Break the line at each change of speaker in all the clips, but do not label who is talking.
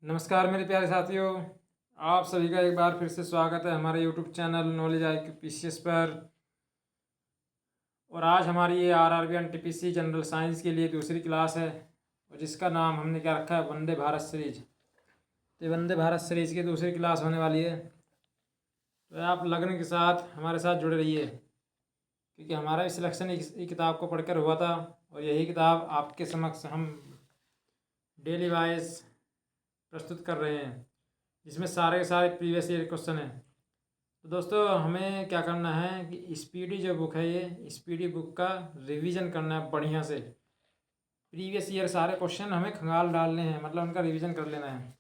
नमस्कार मेरे प्यारे साथियों, आप सभी का एक बार फिर से स्वागत है हमारे YouTube channel knowledge IQ PCS पर। और आज हमारी ये RRB NTPC जनरल साइंस के लिए दूसरी क्लास है और जिसका नाम हमने क्या रखा है, वंदे भारत सीरीज। तो वंदे भारत सीरीज की दूसरी क्लास होने वाली है, तो आप लगन के साथ हमारे साथ जुड़े रहिए, क्योंकि हमारा भी सिलेक्शन इस किताब को पढ़कर हुआ था और यही किताब आपके समक्ष हम डेली वाइज प्रस्तुत कर रहे हैं, जिसमें सारे के सारे प्रीवियस ईयर क्वेश्चन हैं। तो दोस्तों, हमें क्या करना है कि स्पीडी जो बुक है, ये स्पीडी बुक का रिवीजन करना है बढ़िया से। प्रीवियस ईयर सारे क्वेश्चन हमें खंगाल डालने हैं, मतलब उनका रिवीजन कर लेना है।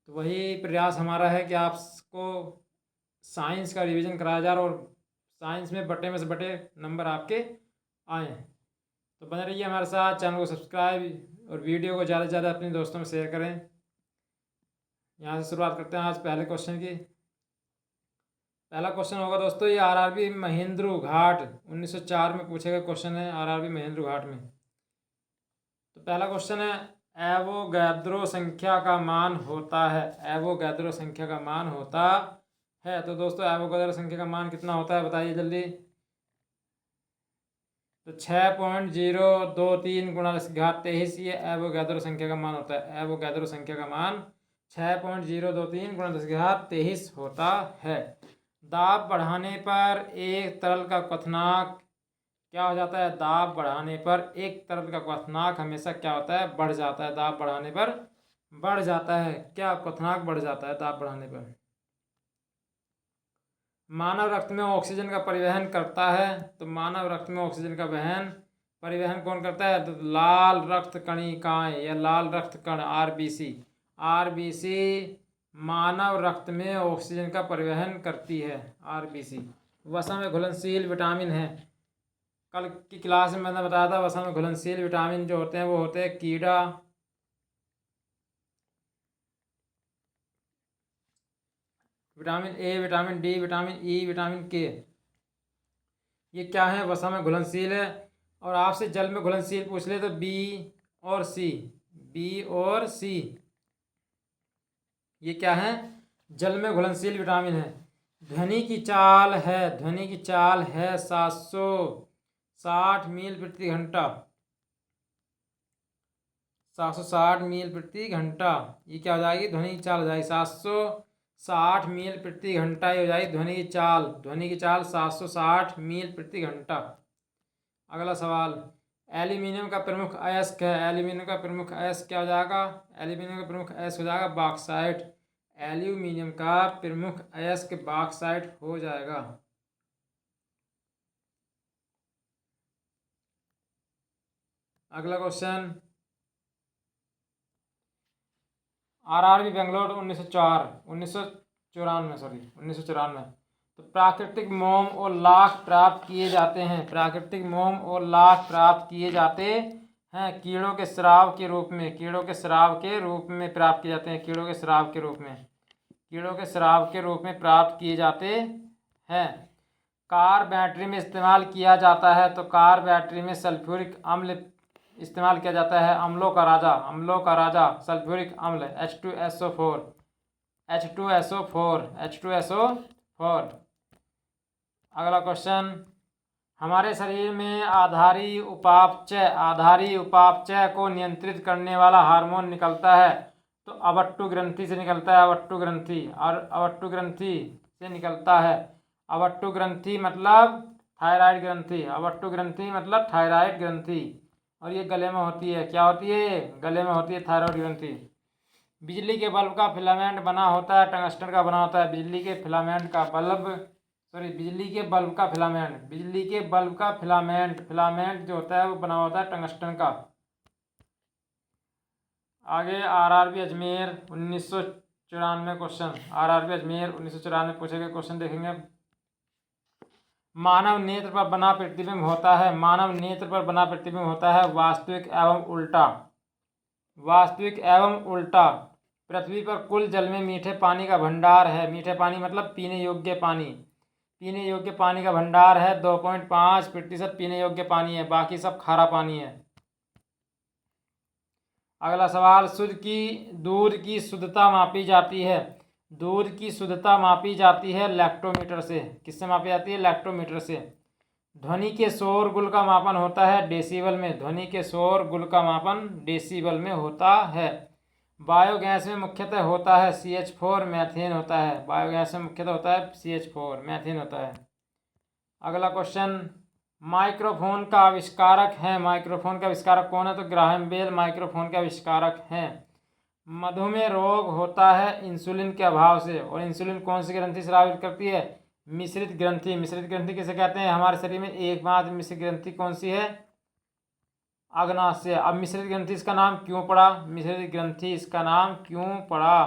तो वही प्रयास हमारा है कि आपको साइंस का रिवीजन कराया जाए और साइंस में बटे में से बटे नंबर आपके आएँ। तो बने रहिए हमारे साथ, चैनल को सब्सक्राइब और वीडियो को ज़्यादा से ज़्यादा अपने दोस्तों में शेयर करें। यहाँ से शुरुआत करते हैं आज पहले क्वेश्चन की। पहला क्वेश्चन होगा दोस्तों, ये RRB महेंद्र घाट 1904 में पूछे गए क्वेश्चन है, RRB महेंद्र घाट में। तो पहला क्वेश्चन है, एवोगैद्रो संख्या का मान होता है। एवोगैद्रो संख्या का मान होता है। तो दोस्तों, एवोगैद्रो संख्या का मान कितना होता है बताइए जल्दी। तो 6.023 गुणा 10⁻23 ये एवोगैद्रो संख्या का मान होता है। एवोगैद्रो संख्या का मान 6.023 गुणा 10⁻23 होता है। दाब बढ़ाने पर एक तरल का क्वथनांक क्या हो जाता है? दाब बढ़ाने पर एक तरल का क्वथनांक हमेशा क्या होता है? बढ़ जाता है। दाब बढ़ाने पर बढ़ जाता है। क्या क्वथनांक बढ़ जाता है दाब बढ़ाने पर? मानव रक्त में ऑक्सीजन का परिवहन करता है। तो मानव रक्त में ऑक्सीजन का परिवहन कौन करता है? तो लाल रक्त कणिकाएं या लाल रक्त कण RBC। RBC मानव रक्त में ऑक्सीजन का परिवहन करती है। RBC वसा में घुलनशील विटामिन है। कल की क्लास में मैंने बताया था, वसा में घुलनशील विटामिन जो होते हैं वो होते हैं कीड़ा, vitamin A, vitamin D, vitamin E, vitamin K। ये क्या है? वसा में घुलनशील है। और आपसे जल में घुलनशील पूछ ले तो B और C। B और C ये क्या है? जल में घुलनशील विटामिन है। ध्वनि की चाल है 760 मील प्रति घंटा। 760 मील प्रति घंटा ये क्या हो जाएगी? ध्वनि की चाल हो जाएगी 760 मील प्रति घंटा। ये हो जाएगी ध्वनि की चाल। ध्वनि की चाल 760 मील प्रति घंटा। अगला सवाल, एल्यूमिनियम का प्रमुख अयस्क है। एल्यूमिनियम का प्रमुख अयस्क क्या हो जाएगा? एल्यूमिनियम का प्रमुख अयस्क हो जाएगा बॉक्साइट। एल्यूमिनियम का प्रमुख अयस्क बॉक्साइट हो जाएगा। अगला क्वेश्चन, RRB बेंगलोर 1994 तो प्राकृतिक मोम और लाख प्राप्त किए जाते हैं। प्राकृतिक मोम और लाख प्राप्त किए जाते हैं कीड़ों के स्राव के रूप में। कीड़ों के स्राव के रूप में प्राप्त किए जाते हैं। कीड़ों के स्राव के रूप में। कीड़ों के स्राव के रूप में प्राप्त किए जाते हैं। कार बैटरी में इस्तेमाल किया जाता है। तो कार बैटरी में सल्फ्यूरिक अम्ल इस्तेमाल किया जाता है। अम्लों का राजा सल्फ्यूरिक अम्ल H2SO4। H2SO4। अगला क्वेश्चन, हमारे शरीर में आधारी उपापचय को नियंत्रित करने वाला हार्मोन निकलता है। तो अवट्टु ग्रंथि से निकलता है। अवट्टु ग्रंथि से निकलता है। अवट्टु ग्रंथि मतलब थायराइड ग्रंथि। अवट्टु ग्रंथि मतलब थायराइड ग्रंथि। और ये गले में होती है। क्या होती है? गले में होती है थायराइड ग्रंथि। बिजली के बल्ब का फिलामेंट बना होता है टंगस्टन का बना होता है। बिजली के बल्ब का फिलामेंट जो होता है वो बना होता है टंगस्टन का। आगे RRB Ajmer 1994 question. RRB Ajmer 1994 पूछे गए क्वेश्चन देखेंगे। मानव नेत्र पर बना प्रतिबिंब होता है। मानव नेत्र पर बना प्रतिबिंब होता है वास्तविक एवं उल्टा। पृथ्वी पर कुल जल में मीठे पानी का भंडार है। मीठे पानी मतलब पीने योग्य पानी। पीने योग्य पानी का भंडार है 2.5% पीने योग्य पानी है, बाकी सब खारा पानी है। अगला सवाल, दूध की शुद्धता मापी जाती है। दूध की शुद्धता मापी जाती है लैक्टोमीटर से। किससे मापी जाती है? लैक्टोमीटर से। ध्वनि के शोरगुल का मापन होता है डेसिबल में। ध्वनि के शोरगुल का मापन डेसिबल में होता है। बायोगैस में मुख्यतः होता है CH4 मैथेन होता है। बायोगैस में मुख्यतः होता है CH4 मैथेन होता है। अगला क्वेश्चन, माइक्रोफोन का आविष्कारक है। माइक्रोफोन का आविष्कारक कौन है? तो ग्राहम बेल माइक्रोफोन के आविष्कारक हैं। मधुमेह रोग होता है इंसुलिन के अभाव से। और इंसुलिन कौन सी ग्रंथि स्रावित करती है? मिश्रित ग्रंथि। मिश्रित ग्रंथि किसे कहते हैं? हमारे शरीर में एकमात्र मिश्रित ग्रंथि कौन सी है? अग्नाशय। अब मिश्रित ग्रंथि इसका नाम क्यों पड़ा? मिश्रित ग्रंथि इसका नाम क्यों पड़ा?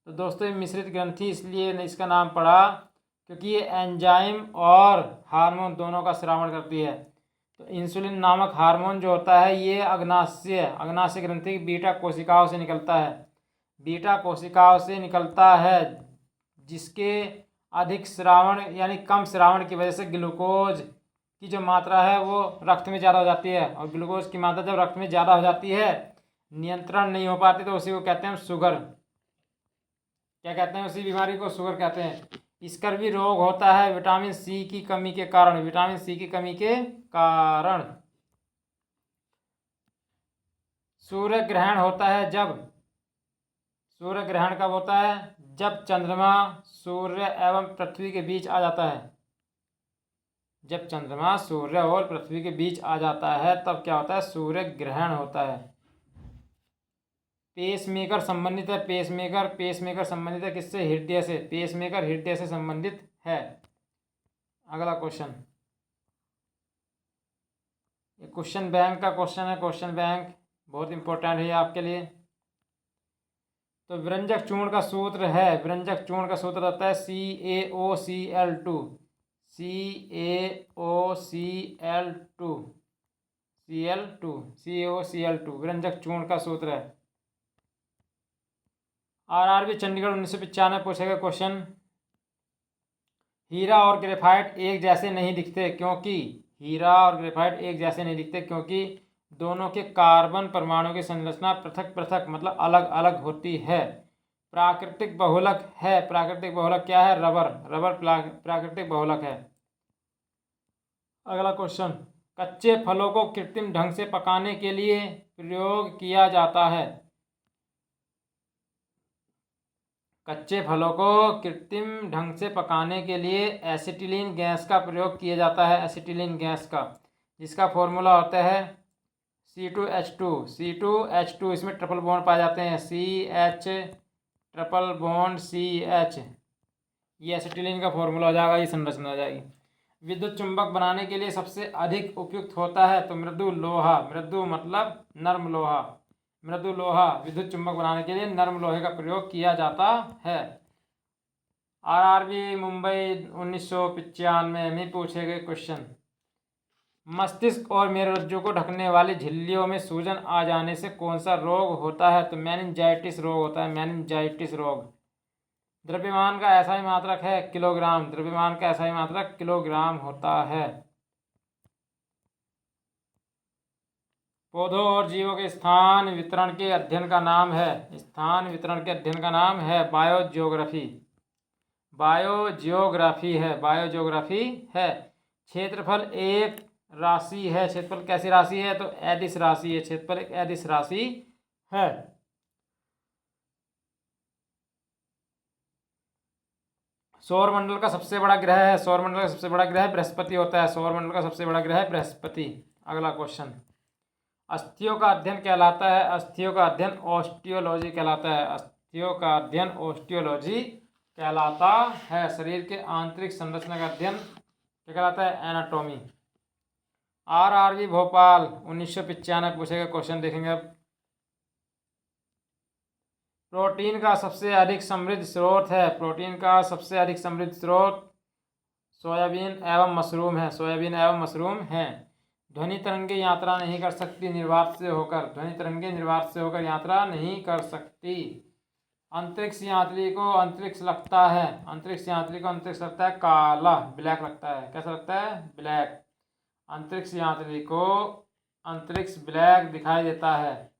तो दोस्तों ये मिश्रित ग्रंथि इसलिए इसका नाम पड़ा क्योंकि ये एंजाइम और हार्मोन दोनों का स्रावण करती है। तो इंसुलिन नामक हार्मोन जो होता है ये अग्नाशय ग्रंथि की बीटा कोशिकाओं से निकलता है। बीटा कोशिकाओं से निकलता है जिसके अधिक स्रावण यानी कम स्रावण की वजह से ग्लूकोज की जो मात्रा है वो रक्त में ज़्यादा हो जाती है। और ग्लूकोज की मात्रा जब रक्त में ज़्यादा हो जाती है, नियंत्रण नहीं हो पाती, तो उसी को कहते हैं हम शुगर। क्या कहते हैं? उसी बीमारी को शुगर कहते हैं। स्कर्वी रोग होता है विटामिन सी की कमी के कारण। विटामिन सी की कमी के कारण। सूर्य ग्रहण होता है जब? सूर्य ग्रहण कब होता है? जब चंद्रमा सूर्य एवं पृथ्वी के बीच आ जाता है। जब चंद्रमा सूर्य और पृथ्वी के बीच आ जाता है तब क्या होता है? सूर्य ग्रहण होता है। पेसमेकर संबंधित है। पेसमेकर संबंधित है किससे? हृदय से। पेसमेकर हृदय से संबंधित है। अगला क्वेश्चन, ये क्वेश्चन बैंक का क्वेश्चन है। क्वेश्चन बैंक बहुत इंपॉर्टेंट है आपके लिए। तो विरंजक चूर्ण का सूत्र है, विरंजक चूर्ण का सूत्र रहता है CaOCl2। CaOCl2 विरंजक चूर्ण का सूत्र है। RRB चंडीगढ़ 1995 पूछेगा क्वेश्चन, हीरा और ग्रेफाइट एक जैसे नहीं दिखते क्योंकि? हीरा और ग्रेफाइट एक जैसे नहीं दिखते क्योंकि दोनों के कार्बन परमाणु की संरचना पृथक पृथक मतलब अलग अलग होती है। प्राकृतिक बहुलक है। प्राकृतिक बहुलक क्या है? रबर प्राकृतिक बहुलक है। अगला क्वेश्चन, कच्चे फलों को कृत्रिम ढंग से पकाने के लिए प्रयोग किया जाता है। कच्चे फलों को कृत्रिम ढंग से पकाने के लिए एसिटिलीन गैस का प्रयोग किया जाता है। एसिटिलीन गैस का, जिसका फॉर्मूला होता है C2H2। इसमें ट्रिपल बॉन्ड पाए जाते हैं, CH ट्रिपल बॉन्ड CH। ये एसिटिलीन का फॉर्मूला हो जाएगा, ये संरचना हो जाएगी। विद्युत चुंबक बनाने के लिए सबसे अधिक उपयुक्त होता है तो मृदु लोहा। मृदु मतलब नर्म लोहा। मृदु लोहा विद्युत चुंबक बनाने के लिए नर्म लोहे का प्रयोग किया जाता है। RRB मुंबई 1995 में पूछे गए क्वेश्चन, मस्तिष्क और मेरुरज्जु को ढकने वाली झिल्लियों में सूजन आ जाने से कौन सा रोग होता है? तो मेनिंजाइटिस रोग होता है। मेनिंजाइटिस रोग। द्रव्यमान का एसआई मात्रक है किलोग्राम। द्रव्यमान का एसआई मात्रक किलोग्राम होता है। पौधों और जीवों के स्थान वितरण के अध्ययन का नाम है, स्थान वितरण के अध्ययन का नाम है बायोजियोग्राफी। बायोजियोग्राफी है, बायोजियोग्राफी है। क्षेत्रफल एक राशि है। क्षेत्रफल कैसी राशि है? तो अदिश राशि है। क्षेत्रफल एक अदिश राशि है। सौरमंडल का सबसे बड़ा ग्रह है, सौरमंडल का सबसे बड़ा ग्रह बृहस्पति होता है। सौरमंडल का सबसे बड़ा ग्रह बृहस्पति। अगला क्वेश्चन, अस्थियों का अध्ययन कहलाता है, अस्थियों का अध्ययन ऑस्टियोलॉजी कहलाता है। अस्थियों का अध्ययन ऑस्टियोलॉजी कहलाता है। शरीर के आंतरिक संरचना का अध्ययन क्या कहलाता है? एनाटॉमी। RRB भोपाल 1995 पूछेगा क्वेश्चन, देखेंगे अब। प्रोटीन का सबसे अधिक समृद्ध स्रोत है, प्रोटीन का सबसे अधिक समृद्ध स्रोत सोयाबीन एवं मशरूम है। सोयाबीन एवं मशरूम है। ध्वनि तरंगे यात्रा नहीं कर सकती निर्वात से होकर। ध्वनि तरंगे निर्वात से होकर यात्रा नहीं कर सकती। अंतरिक्ष यात्री को अंतरिक्ष लगता है, अंतरिक्ष यात्री को अंतरिक्ष लगता है काला, ब्लैक लगता है। कैसा लगता है? ब्लैक। अंतरिक्ष यात्री को अंतरिक्ष ब्लैक दिखाई देता है।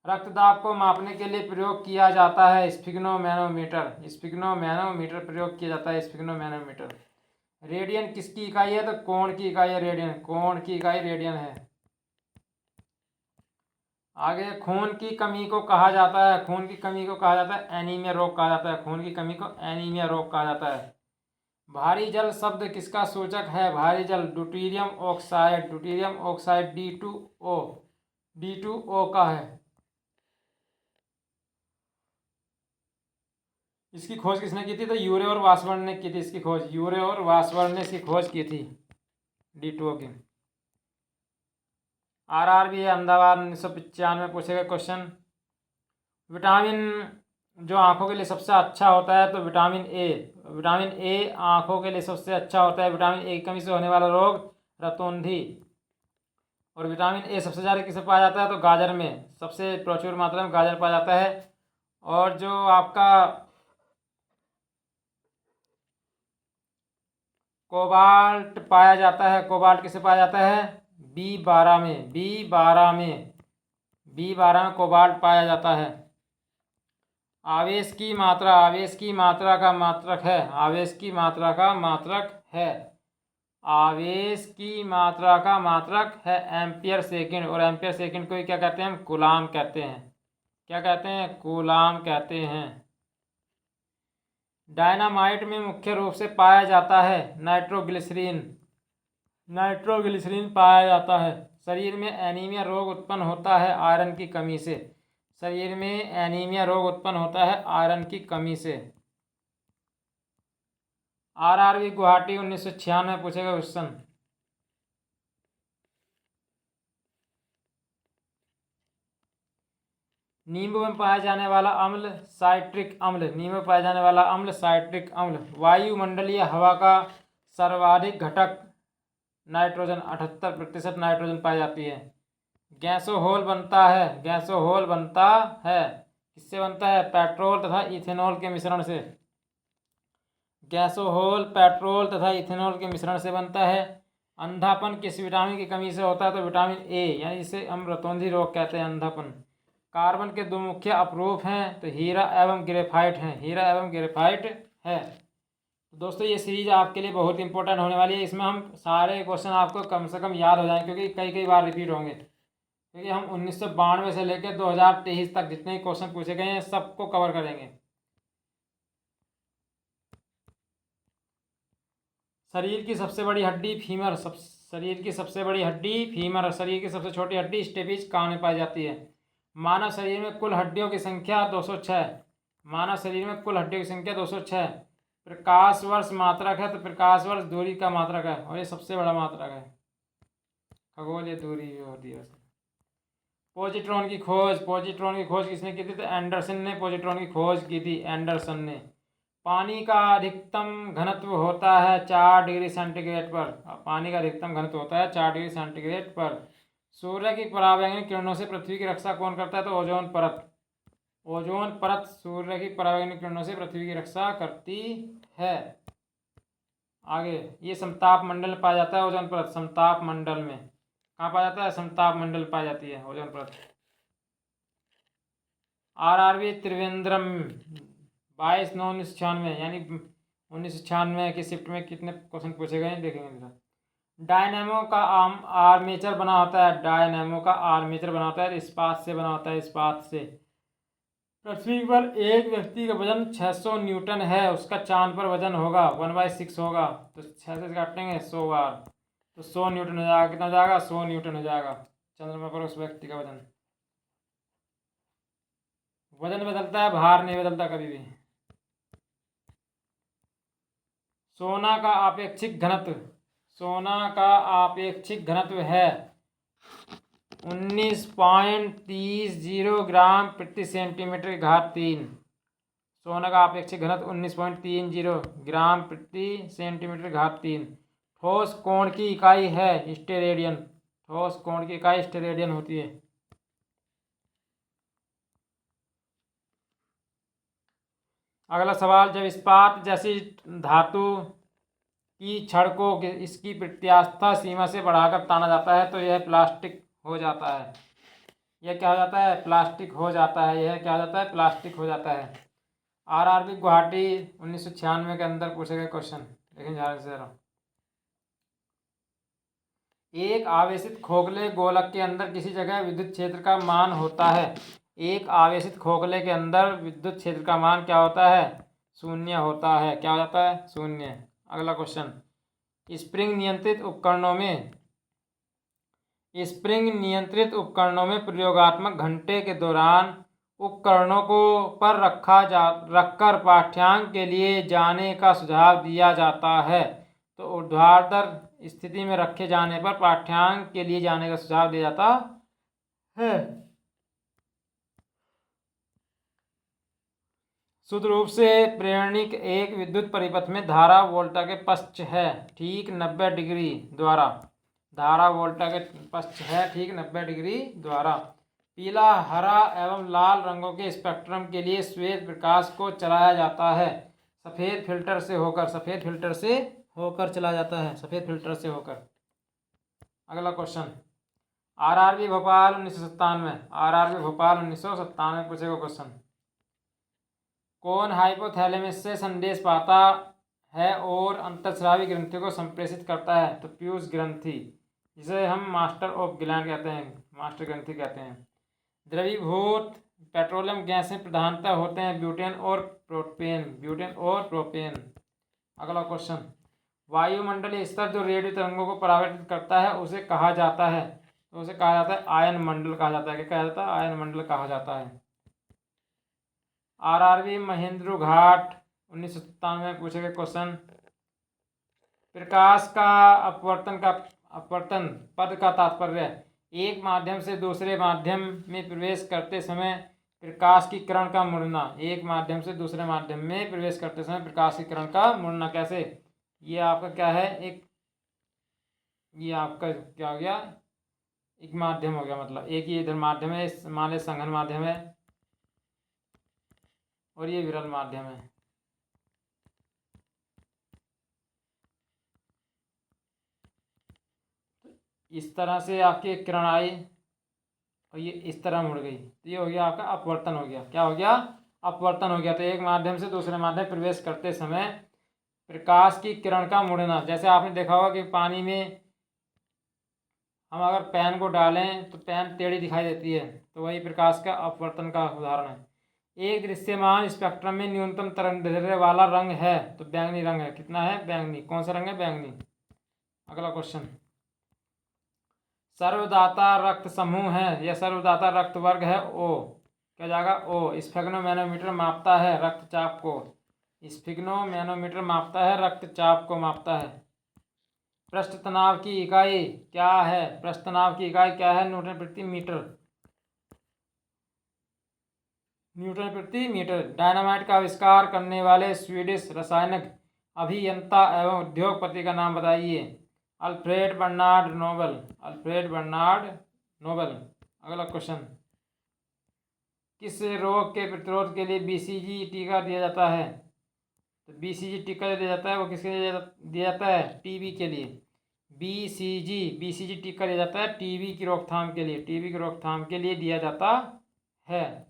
रक्तदाब को मापने के लिए प्रयोग किया जाता है स्फिग्नोमैनोमीटर। स्फिग्नोमैनोमीटर प्रयोग किया जाता है स्फिग्नोमैनोमीटर। रेडियन किसकी इकाई है? तो कोण की इकाई है रेडियन। कोण की इकाई रेडियन है। आगे खून की कमी को कहा जाता है, खून की कमी को कहा जाता है एनीमिया रोग कहा जाता है। खून की कमी को एनीमिया रोग कहा जाता है। भारी जल शब्द किसका सूचक है? भारी जल deuterium oxide. Deuterium oxide D2O, D2O का है। इसकी खोज किसने की थी? तो यूरे और वासवर्न ने की थी इसकी खोज। यूरे और वासवर्न ने इसकी खोज की थी D2O की। RRB अहमदाबाद 1995 में पूछे गए क्वेश्चन। विटामिन जो आंखों के लिए सबसे अच्छा होता है तो विटामिन ए। विटामिन ए आंखों के लिए सबसे अच्छा होता है। विटामिन ए की कमी से होने वाला रोग रतौंधी। और विटामिन ए सबसे ज़्यादा किसे पाया जाता है? तो गाजर में सबसे प्रचुर मात्रा में गाजर पाया जाता है। और जो आपका कोबाल्ट पाया जाता है, कोबाल्ट किसे पाया जाता है? B12 में। B12 में कोबाल्ट पाया जाता है। आवेश की मात्रा, आवेश की मात्रा का मात्रक है, आवेश की मात्रा का मात्रक है, आवेश की मात्रा का मात्रक है एम्पियर सेकंड। और एम्पियर सेकंड को क्या कहते हैं? हम कूलाम कहते हैं। क्या कहते हैं? कूलाम कहते हैं। डायनामाइट में मुख्य रूप से पाया जाता है नाइट्रोग्लिसरीन। नाइट्रोग्लिसरीन पाया जाता है। शरीर में एनीमिया रोग उत्पन्न होता है आयरन की कमी से। शरीर में एनीमिया रोग उत्पन्न होता है आयरन की कमी से। RRB गुवाहाटी 1996 में पूछे गए क्वेश्चन। नींबू में पाया जाने वाला अम्ल साइट्रिक अम्ल। नींबू में पाया जाने वाला अम्ल साइट्रिक अम्ल। वायुमंडलीय हवा का सर्वाधिक घटक नाइट्रोजन। 78% नाइट्रोजन पाई जाती है। गैसोहोल बनता है, गैसोहोल बनता है किससे बनता है? पेट्रोल तथा इथेनॉल के मिश्रण से। गैसोहोल पेट्रोल तथा इथेनॉल के मिश्रण से बनता है। अंधापन किस विटामिन की कमी से होता है? तो विटामिन ए, यानी जिसे हम रतौंधी रोग कहते हैं, अंधापन। कार्बन के दो मुख्य अपरूप हैं तो हीरा एवं ग्रेफाइट हैं, हीरा एवं ग्रेफाइट है। तो दोस्तों ये सीरीज आपके लिए बहुत इंपॉर्टेंट होने वाली है। इसमें हम सारे क्वेश्चन आपको कम से कम याद हो जाएं, क्योंकि कई कई बार रिपीट होंगे। क्योंकि हम 1992 से लेकर 2023 तक जितने क्वेश्चन पूछे गए हैं सबको कवर करेंगे। शरीर की सबसे बड़ी हड्डी फीमर। शरीर की सबसे बड़ी हड्डी फीमर। शरीर की सबसे छोटी हड्डी स्टेपिज कहाँ में पाई जाती है? मानव शरीर में कुल हड्डियों की संख्या 206। मानव शरीर में कुल हड्डियों की संख्या 206। प्रकाश वर्ष मात्रक है तो प्रकाश वर्ष दूरी का मात्रक है, और ये सबसे बड़ा मात्रक है। खगोलीय दूरी भी होती है। पॉजिट्रॉन की खोज, पॉजिट्रॉन की खोज किसने की थी? तो एंडरसन ने पॉजिट्रॉन की खोज की थी, एंडरसन ने। पानी का अधिकतम घनत्व होता है 4 डिग्री सेंटीग्रेड पर। पानी का अधिकतम घनत्व होता है 4 डिग्री सेंटीग्रेड पर। सूर्य की पराबैंगनी किरणों से पृथ्वी की रक्षा कौन करता है? तो ओजोन परत। ओजोन परत सूर्य की पराबैंगनी किरणों से पृथ्वी की रक्षा करती है। आगे ये समताप मंडल में पाया जाता है ओजोन परत। समताप मंडल में कहाँ पाया जाता है? समताप मंडल पाई जाती है ओजोन परत। RRB त्रिवेंद्रम 22/9/1996, यानी 1996 की शिफ्ट में कितने क्वेश्चन पूछे गए हैं देखेंगे जरा। डायनेमो का आर्मेचर बना होता है। डायनेमो का आर्मेचर बना होता है इस्पात से बना होता है, इस्पात से। पृथ्वी पर एक व्यक्ति का वजन 600 न्यूटन है, उसका चांद पर वजन होगा 1/6 होगा, तो 6 से काटेंगे 100 बार, तो 100 न्यूटन हो जाएगा। कितना हो जाएगा? 100 न्यूटन हो जाएगा चंद्रमा पर उस व्यक्ति का वजन। वजन बदलता है, भार नहीं बदलता कभी भी। सोना का आपेक्षिक घनत्व, सोना का आपेक्षिक घनत्व है 19.30 ग्राम प्रति सेंटीमीटर घात 3। सोना का आपेक्षिक घनत्व 19.30 ग्राम प्रति सेंटीमीटर घात 3। ठोस कोण की इकाई है स्टेरेडियन। ठोस कोण की इकाई स्टेरेडियन होती है। अगला सवाल, जब इस्पात जैसी धातु की छड़ को इसकी प्रत्यास्थ सीमा से बढ़ाकर ताना जाता है तो यह प्लास्टिक हो जाता है। यह क्या हो जाता है, प्लास्टिक हो जाता है। यह क्या हो जाता है, प्लास्टिक हो जाता है। आरआरबी गुवाहाटी 1996 के अंदर पूछे गए क्वेश्चन लेकिन ध्यान से जरा। एक आवेशित खोखले गोलक के अंदर किसी जगह विद्युत क्षेत्र का मान होता है। एक आवेशित खोखले के अंदर विद्युत क्षेत्र का मान क्या होता है, शून्य होता है। क्या हो जाता है, शून्य। अगला क्वेश्चन, स्प्रिंग नियंत्रित उपकरणों में प्रयोगात्मक घंटे के दौरान उपकरणों को पर रखकर पाठ्यांक के लिए जाने का सुझाव दिया जाता है। तो ऊर्ध्वाधर स्थिति में रखे जाने पर पाठ्यांक के लिए जाने का सुझाव दिया जाता है। शुद्ध रूप से प्रेरणिक एक विद्युत परिपथ में धारा वोल्टा के पश्च है ठीक 90 डिग्री द्वारा। धारा वोल्टा के पश्च है ठीक 90 डिग्री द्वारा। पीला, हरा एवं लाल रंगों के स्पेक्ट्रम के लिए श्वेत प्रकाश को चलाया जाता है सफ़ेद फिल्टर से होकर चला जाता है, सफ़ेद फिल्टर से होकर। अगला क्वेश्चन, आरआरबी भोपाल 1997 पूछे गए क्वेश्चन। कौन हाइपोथैलेमस से संदेश पाता है और अंतःस्रावी ग्रंथि को संप्रेषित करता है? तो पीयूष ग्रंथि, जिसे हम मास्टर ऑफ ग्लैंड कहते हैं, मास्टर ग्रंथि कहते हैं। द्रवीभूत पेट्रोलियम गैस में प्रधानतः होते हैं ब्यूटेन और प्रोपेन। अगला क्वेश्चन, वायुमंडलीय स्तर जो रेडियो तरंगों को परावर्तित करता है उसे कहा जाता है? तो उसे कहा जाता है आयन मंडल कहा जाता है। क्या कहा जाता है? आयन मंडल कहा जाता है। आरआरबी महेंद्र घाट 1997 में पूछे गए क्वेश्चन। प्रकाश का अपवर्तन पद का तात्पर्य एक माध्यम से दूसरे माध्यम में प्रवेश करते समय प्रकाश की किरण का मुड़ना। एक माध्यम से दूसरे माध्यम में प्रवेश करते समय प्रकाश की किरण का मुड़ना। कैसे? ये आपका क्या है, ये आपका क्या हो गया, एक माध्यम हो गया, मतलब एक ही इधर माध्यम है, मान लीजिए संघन माध्यम है और ये विरल माध्यम है। इस तरह से आपकी किरण आई और ये इस तरह मुड़ गई, तो ये हो गया आपका अपवर्तन हो गया। क्या हो गया? अपवर्तन हो गया। तो एक माध्यम से दूसरे माध्यम प्रवेश करते समय प्रकाश की किरण का मुड़ना। जैसे आपने देखा होगा कि पानी में हम अगर पेन को डालें तो पेन टेढ़ी दिखाई देती है, तो वही प्रकाश का अपवर्तन का उदाहरण है। एक दृश्यमान स्पेक्ट्रम में न्यूनतम तरंगदैर्घ्य वाला रंग है तो बैंगनी रंग है। कितना है? बैंगनी। कौन सा रंग है? बैंगनी। अगला क्वेश्चन, सर्वदाता रक्त समूह है या सर्वदाता रक्त वर्ग है ओ। क्या जाएगा? ओ। स्फिग्नोमैनोमीटर मापता है रक्तचाप को। स्फिग्नोमैनोमीटर मापता है रक्तचाप को मापता है। पृष्ठ तनाव की इकाई क्या है? पृष्ठ तनाव की इकाई क्या है? न्यूटन प्रति मीटर। डायनामाइट का आविष्कार करने वाले स्वीडिश रासायनिक अभियंता एवं उद्योगपति का नाम बताइए। Alfred Bernard Nobel. अगला क्वेश्चन, किस रोग के प्रतिरोध के लिए बीसीजी टीका दिया जाता है? तो बीसीजी टीका दिया जाता है वो किसके लिए दिया जाता है? टीबी के लिए। बीसीजी टीका दिया जाता है टीबी की रोकथाम के लिए। टीबी की रोकथाम के लिए दिया जाता है।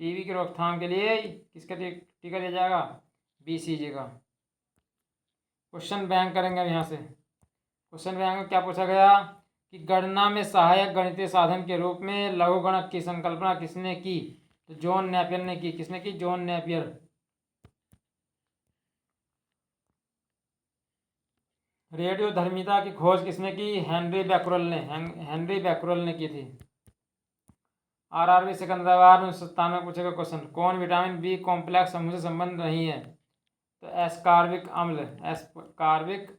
टीबी की रोकथाम के लिए किसका टीका दिया जाएगा? बीसीजी का। क्वेश्चन बैंक करेंगे अब यहाँ से। क्वेश्चन बैंक में क्या पूछा गया कि गणना में सहायक गणितीय साधन के रूप में लघुगणक की संकल्पना किसने की? तो जॉन नेपियर ने की। किसने की? John Napier. रेडियो धर्मिता की खोज किसने की? हेनरी बैक्यूरेल ने की थी। आरआरबी सिकंदराबाद में 1997 में पूछेगा क्वेश्चन, कौन विटामिन बी कॉम्प्लेक्स समूह से संबंध नहीं है? तो एस्कॉर्बिक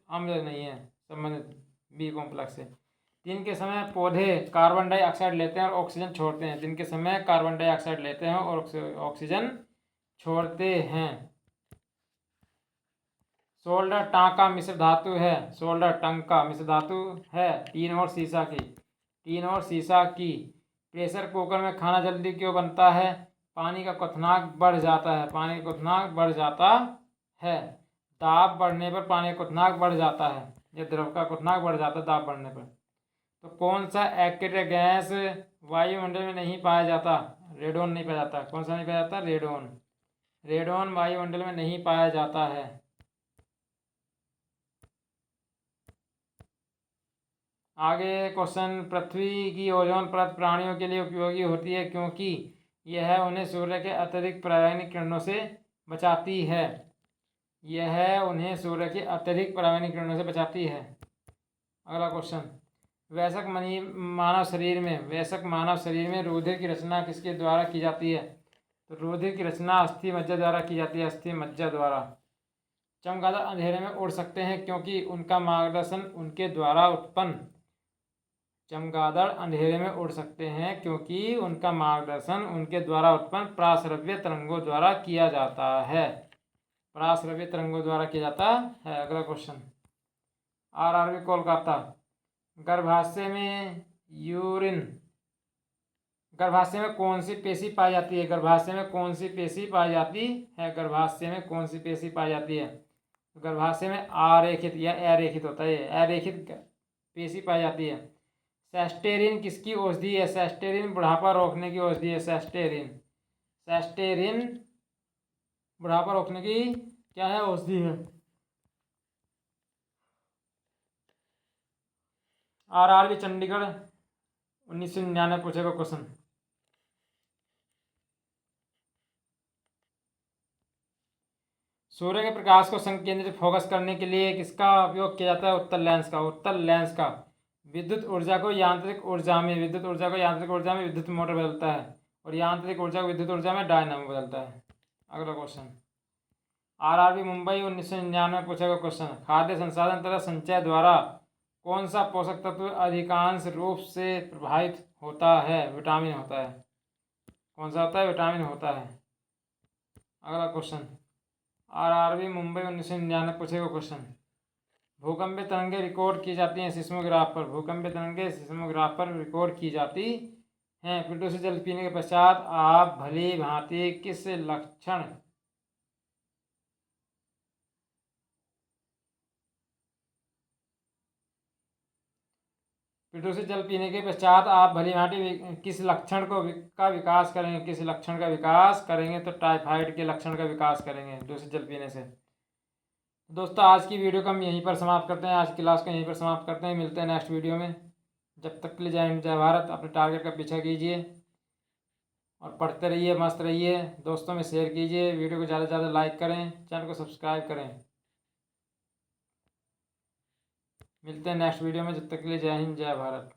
अम्ल नहीं है संबंधित बी कॉम्प्लेक्स से। दिन के समय पौधे कार्बन डाइऑक्साइड लेते हैं और ऑक्सीजन छोड़ते हैं। दिन के समय कार्बन डाइऑक्साइड लेते हैं और ऑक्सीजन छोड़ते हैं। सोल्डर टांका मिश्र धातु है। सोल्डर टंका मिश्र धातु है टीन और सीसा की। प्रेशर कुकर में खाना जल्दी क्यों बनता है? पानी का क्वथनांक बढ़ जाता है। दाब बढ़ने पर पानी का क्वथनांक बढ़ जाता है। यह द्रव का क्वथनांक बढ़ जाता है दाब बढ़ने पर। तो कौन सा एक्टिव गैस वायुमंडल में नहीं पाया जाता? रेडोन नहीं पाया जाता। कौन सा नहीं पाया जाता? रेडोन। रेडोन वायुमंडल में नहीं पाया जाता है। आगे क्वेश्चन, पृथ्वी की ओजोन परत प्राणियों के लिए उपयोगी होती है क्योंकि यह उन्हें सूर्य के अत्यधिक पराबैंगनी किरणों से बचाती है। यह उन्हें सूर्य के अत्यधिक पराबैंगनी किरणों से बचाती है। अगला क्वेश्चन, वयस्क मानव शरीर में रुधिर की रचना किसके द्वारा की जाती है? तो रुधिर की रचना अस्थि मज्जा द्वारा की जाती है। अस्थि मज्जा द्वारा। चमगादड़ अंधेरे में उड़ सकते हैं क्योंकि उनका मार्गदर्शन उनके द्वारा उत्पन्न चमगादड़ अंधेरे में उड़ सकते हैं क्योंकि उनका मार्गदर्शन उनके द्वारा उत्पन्न पराश्रव्य तरंगों द्वारा किया जाता है। पराश्रव्य तरंगों द्वारा किया जाता है। अगला क्वेश्चन, आरआरबी कोलकाता, गर्भाशय में कौन सी पेशी पाई जाती है? गर्भाशय में कौन सी पेशी पाई जाती है? गर्भाशय में कौन सी पेशी पाई जाती है? गर्भाशय में आरेखित या अरेखित होता है। अरेखित पेशी पाई जाती है। सेस्टेरिन किसकी औषधि है? सेस्टेरिन बुढ़ापा रोकने की औषधि है। सेस्टेरिन बुढ़ापा रोकने की क्या है? औषधि है। आरआरबी चंडीगढ़ 1999 पूछेगा क्वेश्चन, सूर्य के प्रकाश को संकेंद्रित फोकस करने के लिए किसका उपयोग किया जाता है? उत्तल लेंस का। उत्तल लेंस का। विद्युत ऊर्जा को यांत्रिक ऊर्जा में विद्युत मोटर बदलता है और यांत्रिक ऊर्जा को विद्युत ऊर्जा में डायनामो बदलता है। अगला क्वेश्चन, आरआरबी मुंबई 1999 पूछेगा क्वेश्चन, खाद्य संसाधन तथा संचय द्वारा कौन सा पोषक तत्व अधिकांश रूप से प्रभावित होता है? विटामिन होता है। कौन सा होता है? विटामिन होता है। अगला क्वेश्चन, आरआरबी मुंबई 1999 पूछेगा क्वेश्चन, भूकंपीय तरंगें रिकॉर्ड की जाती हैं सिस्मोग्राफ पर। भूकंपीय तरंगें सिस्मोग्राफ पर रिकॉर्ड की जाती हैं। फिल्टर से जल पीने के पश्चात आप भली भांति किस लक्षण फिल्टर से जल पीने के पश्चात आप भली भांति किस लक्षण का विकास करेंगे? किस लक्षण का विकास करेंगे? तो टाइफाइड के लक्षण का विकास करेंगे फिल्टर से जल पीने से। दोस्तों, आज की वीडियो को हम यहीं पर समाप्त करते हैं। आज की क्लास को यहीं पर समाप्त करते हैं। मिलते हैं नेक्स्ट वीडियो में। जब तक के लिए जय हिंद जय भारत। अपने टारगेट का पीछा कीजिए और पढ़ते रहिए, मस्त रहिए। दोस्तों में शेयर कीजिए, वीडियो को ज़्यादा से ज़्यादा लाइक करें, चैनल को सब्सक्राइब करें। मिलते हैं नेक्स्ट वीडियो में। जब तक के लिए जय हिंद जय भारत।